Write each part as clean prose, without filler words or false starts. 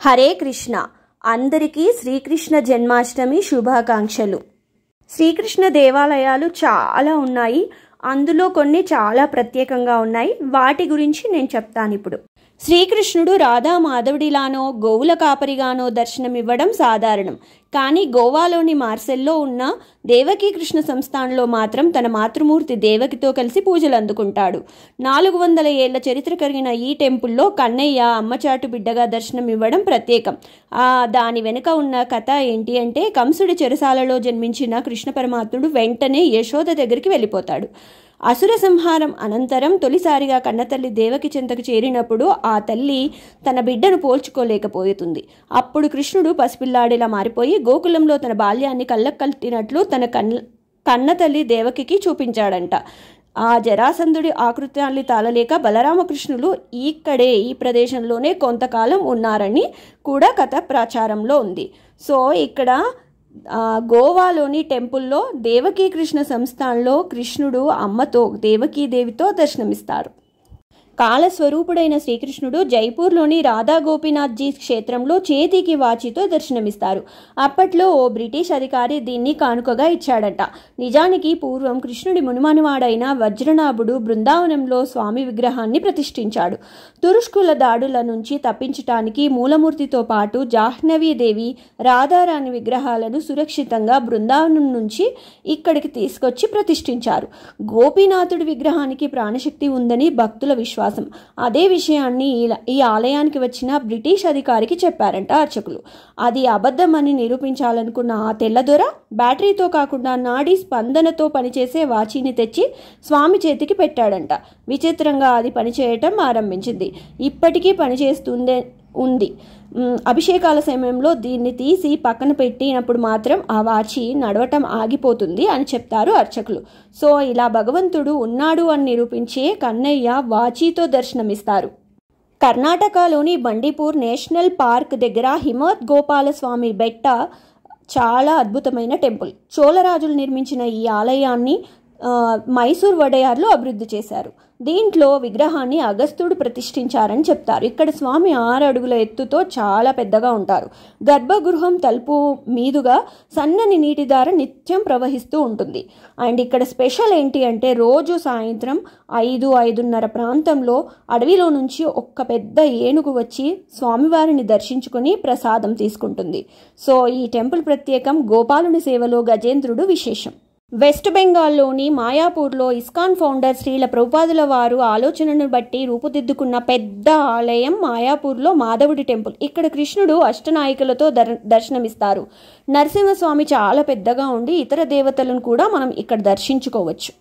హరే కృష్ణ. అందరికీ శ్రీకృష్ణ జన్మాష్టమి శుభాకాంక్షలు. శ్రీకృష్ణ దేవాలయాలు చాలా ఉన్నాయి. అందులో కొన్ని చాలా ప్రత్యేకంగా ఉన్నాయి. వాటి గురించి నేను చెప్తాను ఇప్పుడు. శ్రీకృష్ణుడు రాధా మాధవుడిలానో గోవుల కాపరిగానో దర్శనమివ్వడం సాధారణం. కానీ గోవాలోని మార్సెల్లో ఉన్న దేవకీ కృష్ణ సంస్థానంలో మాత్రం తన మాతృమూర్తి దేవకితో కలిసి పూజలు అందుకుంటాడు. 400 ఏళ్ల చరిత్ర కలిగిన ఈ టెంపుల్లో కన్నయ్య అమ్మచాటు బిడ్డగా దర్శనమివ్వడం ప్రత్యేకం. దాని వెనుక ఉన్న కథ ఏంటి అంటే, కంసుడి చెరసాలలో జన్మించిన కృష్ణ పరమాత్ముడు వెంటనే యశోద దగ్గరికి వెళ్ళిపోతాడు. అసుర సంహారం అనంతరం తొలిసారిగా కన్నతల్లి దేవకి చెంతకు చేరినప్పుడు ఆ తల్లి తన బిడ్డను పోల్చుకోలేకపోతుంది. అప్పుడు కృష్ణుడు పసిపిల్లాడిలా మారిపోయి గోకులంలో తన బాల్యాన్ని కళ్ళకు కట్టినట్లు తన కన్నతల్లి దేవకికి చూపించాడంట. ఆ జరాసంధుడి ఆకృత్యాన్ని తాళలేక బలరామకృష్ణులు ఈ ప్రదేశంలోనే కొంతకాలం ఉన్నారని కూడా కథ ప్రచారంలో ఉంది. సో ఇక్కడ గోవాలోని టెంపుల్లో దేవకీ కృష్ణ సంస్థానంలో కృష్ణుడు అమ్మతో దేవకీదేవితో దర్శనమిస్తారు. కాలస్వరూపుడైన శ్రీకృష్ణుడు జైపూర్లోని రాధా గోపీనాథ్జీ క్షేత్రంలో చేతికి వాచితో దర్శనమిస్తారు. అప్పట్లో ఓ బ్రిటిష్ అధికారి దీన్ని కానుకగా ఇచ్చాడట. నిజానికి పూర్వం కృష్ణుడి మునిమనువాడైన వజ్రనాభుడు బృందావనంలో స్వామి విగ్రహాన్ని ప్రతిష్ఠించాడు. తురుష్కుల దాడుల నుంచి తప్పించటానికి మూలమూర్తితో పాటు జాహ్నవీదేవి, రాధారాణి విగ్రహాలను సురక్షితంగా బృందావనం నుంచి ఇక్కడికి తీసుకొచ్చి ప్రతిష్ఠించారు. గోపీనాథుడి విగ్రహానికి ప్రాణశక్తి ఉందని భక్తుల విశ్వాసం. అదే విషయాన్ని ఈ ఆలయానికి వచ్చిన బ్రిటిష్ అధికారికి చెప్పారంట అర్చకులు. అది అబద్ధమని నిరూపించాలనుకున్న ఆ తెల్లదొర బ్యాటరీతో కాకుండా నాడీ స్పందనతో పనిచేసే వాచీని తెచ్చి స్వామి చేతికి పెట్టాడంట. విచిత్రంగా అది పనిచేయటం ఆరంభించింది. ఇప్పటికీ ఉంది. అభిషేకాల సమయంలో దీన్ని తీసి పక్కన పెట్టినప్పుడు మాత్రం ఆ వాచి నడవటం ఆగిపోతుంది అని చెప్తారు అర్చకులు. సో ఇలా భగవంతుడు ఉన్నాడు అని నిరూపించే కన్నయ్య వాచీతో దర్శనమిస్తారు. కర్ణాటకలోని బండిపూర్ నేషనల్ పార్క్ దగ్గర హిమవత్ గోపాలస్వామి బెట్ట చాలా అద్భుతమైన టెంపుల్. చోళరాజులు నిర్మించిన ఈ ఆలయాన్ని మైసూర్ వడయార్లు అభివృద్ధి చేశారు. దీంట్లో విగ్రహాన్ని అగస్త్యుడు ప్రతిష్ఠించారని చెప్తారు. ఇక్కడ స్వామి 6 అడుగుల ఎత్తుతో చాలా పెద్దగా ఉంటారు. గర్భగృహం తలుపు మీదుగా సన్నని నీటి దార నిత్యం ప్రవహిస్తూ ఉంటుంది. అండ్ ఇక్కడ స్పెషల్ ఏంటి అంటే, రోజు సాయంత్రం 5-5:30 ప్రాంతంలో అడవిలో నుంచి ఒక్క పెద్ద ఏనుగు వచ్చి స్వామివారిని దర్శించుకుని ప్రసాదం తీసుకుంటుంది. సో ఈ టెంపుల్ ప్రత్యేకం. గోపాలుని సేవలో గజేంద్రుడు విశేషం. వెస్ట్ బెంగాల్లోని మాయాపూర్లో ఇస్కాన్ ఫౌండర్ శ్రీల ప్రభుపాదుల వారు ఆలోచనను బట్టి రూపుదిద్దుకున్న పెద్ద ఆలయం మాయాపూర్లో మాధవుడి టెంపుల్. ఇక్కడ కృష్ణుడు అష్టనాయికలతో దర్శనమిస్తారు. నరసింహస్వామి చాలా పెద్దగా ఉండి ఇతర దేవతలను కూడా మనం ఇక్కడ దర్శించుకోవచ్చు.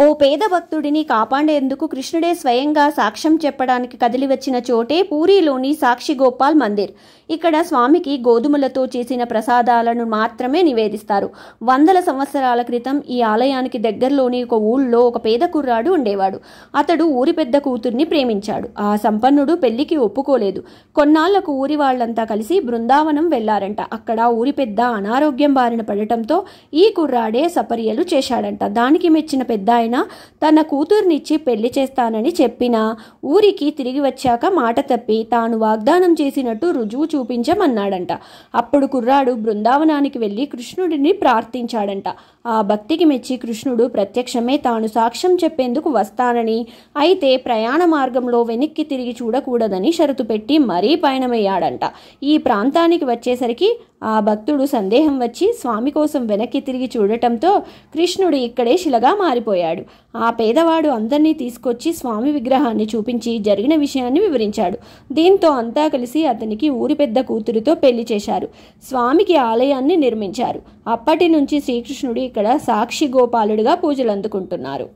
ఓ పేద భక్తుడిని కాపాడేందుకు కృష్ణుడే స్వయంగా సాక్ష్యం చెప్పడానికి కదిలి వచ్చిన చోటే పూరీలోని సాక్షి గోపాల్ మందిర్. ఇక్కడ స్వామికి గోధుమలతో చేసిన ప్రసాదాలను మాత్రమే నివేదిస్తారు. 100 సంవత్సరాల క్రితం ఈ ఆలయానికి దగ్గరలోని ఒక ఊళ్ళో ఒక పేద కుర్రాడు ఉండేవాడు. అతడు ఊరి పెద్ద కూతుర్ని ప్రేమించాడు. ఆ సంపన్నుడు పెళ్లికి ఒప్పుకోలేదు. కొన్నాళ్లకు ఊరి వాళ్లంతా కలిసి బృందావనం వెళ్లారంట. అక్కడ ఊరి పెద్ద అనారోగ్యం బారిన పడటంతో ఈ కుర్రాడే సపర్యలు చేశాడంట. దానికి మెచ్చిన పెద్ద తన కూతుర్నిచ్చి పెళ్లి చేస్తానని చెప్పినా ఊరికి తిరిగి వచ్చాక మాట తప్పి తాను వాగ్దానం చేసినట్టు రుజువు చూపించమన్నాడంట. అప్పుడు కుర్రాడు బృందావనానికి వెళ్లి కృష్ణుడిని ప్రార్థించాడంట. ఆ భక్తికి మెచ్చి కృష్ణుడు ప్రత్యక్షమే తాను సాక్ష్యం చెప్పేందుకు వస్తానని, అయితే ప్రయాణ మార్గంలో వెనక్కి తిరిగి చూడకూడదని షరతు పెట్టి మరీ పయనమయ్యాడంట. ఈ ప్రాంతానికి వచ్చేసరికి ఆ భక్తుడు సందేహం వచ్చి స్వామి కోసం వెనక్కి తిరిగి చూడటంతో కృష్ణుడు ఇక్కడే శిలగా మారిపోయాడు. ఆ పేదవాడు అందరినీ తీసుకొచ్చి స్వామి విగ్రహాన్ని చూపించి జరిగిన విషయాన్ని వివరించాడు. దీంతో అంతా కలిసి అతనికి ఊరి పెద్ద కూతురితో పెళ్లి చేశారు. స్వామికి ఆలయాన్ని నిర్మించారు. అప్పటి నుంచి శ్రీకృష్ణుడు ఇక్కడ సాక్షి గోపాలుడిగా పూజలు అందుకుంటున్నారు.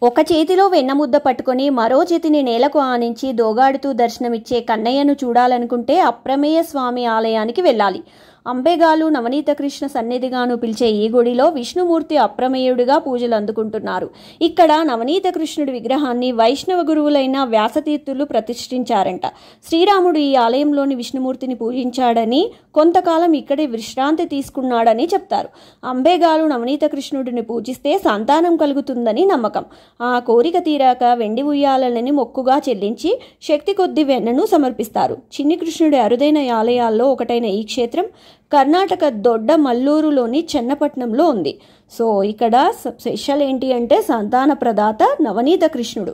ఒక చేతిలో వెన్నముద్ద పట్టుకొని మరో చేతిని నేలకు ఆనించి దోగాడుతూ దర్శనమిచ్చే కన్నయ్యను చూడాలనుకుంటే అప్రమేయ స్వామి ఆలయానికి వెళ్ళాలి. అంబేగాలు నవనీత కృష్ణ సన్నిధిగాను పిలిచే ఈ గుడిలో విష్ణుమూర్తి అప్రమేయుడిగా పూజలు అందుకుంటున్నారు. ఇక్కడ నవనీత కృష్ణుడి విగ్రహాన్ని వైష్ణవ గురువులైన వ్యాసతీర్థులు ప్రతిష్ఠించారంట. శ్రీరాముడు ఈ ఆలయంలోని విష్ణుమూర్తిని పూజించాడని, కొంతకాలం ఇక్కడే విశ్రాంతి తీసుకున్నాడని చెప్తారు. అంబేగాలు నవనీత కృష్ణుడిని పూజిస్తే సంతానం కలుగుతుందని నమ్మకం. ఆ కోరిక తీరాక వెండి ఉయ్యాలని మొక్కుగా చెల్లించి శక్తి కొద్ది వెన్నను సమర్పిస్తారు. చిన్ని కృష్ణుడి అరుదైన ఆలయాల్లో ఒకటైన ఈ క్షేత్రం కర్ణాటక దొడ్డ మల్లూరులోని చెన్నపట్నంలో ఉంది. సో ఇక్కడ స్పెషల్ ఏంటి అంటే సంతాన ప్రదాత నవనీత కృష్ణుడు.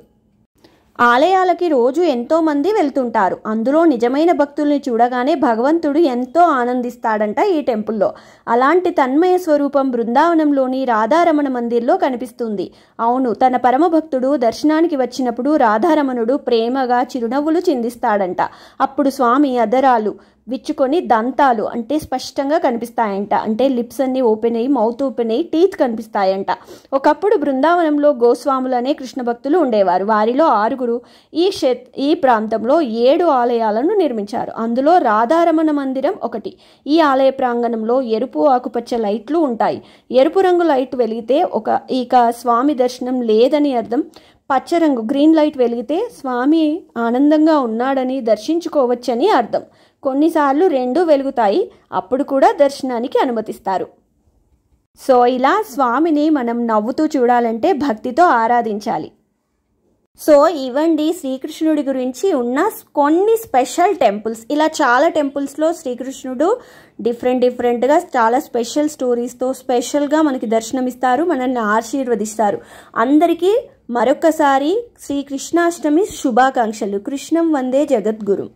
ఆలయాలకి రోజు ఎంతో మంది వెళ్తుంటారు. అందులో నిజమైన భక్తుల్ని చూడగానే భగవంతుడు ఎంతో ఆనందిస్తాడంట ఈ టెంపుల్లో. అలాంటి తన్మయ స్వరూపం బృందావనంలోని రాధారమణ మందిర్లో కనిపిస్తుంది. అవును, తన పరమ భక్తుడు దర్శనానికి వచ్చినప్పుడు రాధారమణుడు ప్రేమగా చిరునవ్వులు చిందిస్తాడంట. అప్పుడు స్వామి అదరాలు విచ్చుకొని దంతాలు అంటే స్పష్టంగా కనిపిస్తాయంట. అంటే లిప్స్ అన్ని ఓపెన్ అయ్యి, మౌత్ ఓపెన్ అయ్యి, టీత్ కనిపిస్తాయంట. ఒకప్పుడు బృందావనంలో గోస్వాములు అనే కృష్ణ భక్తులు ఉండేవారు. వారిలో 6 ఈ ప్రాంతంలో 7 ఆలయాలను నిర్మించారు. అందులో రాధారమణ మందిరం ఒకటి. ఈ ఆలయ ప్రాంగణంలో ఎరుపు ఆకుపచ్చ లైట్లు ఉంటాయి. ఎరుపు రంగు లైట్ వెలిగితే ఇక స్వామి దర్శనం లేదని అర్థం. పచ్చ రంగు గ్రీన్ లైట్ వెలిగితే స్వామి ఆనందంగా ఉన్నాడని, దర్శించుకోవచ్చని అర్థం. కొన్నిసార్లు 2 వెలుగుతాయి, అప్పుడు కూడా దర్శనానికి అనుమతిస్తారు. సో ఇలా స్వామిని మనం నవ్వుతూ చూడాలంటే భక్తితో ఆరాధించాలి. సో ఇవండి శ్రీకృష్ణుడి గురించి ఉన్న కొన్ని స్పెషల్ టెంపుల్స్. ఇలా చాలా టెంపుల్స్లో శ్రీకృష్ణుడు డిఫరెంట్గా చాలా స్పెషల్ స్టోరీస్తో స్పెషల్గా మనకి దర్శనమిస్తారు, మనల్ని ఆశీర్వదిస్తారు. అందరికీ మరొకసారి శ్రీకృష్ణాష్టమి శుభాకాంక్షలు. కృష్ణం వందే జగద్గురు.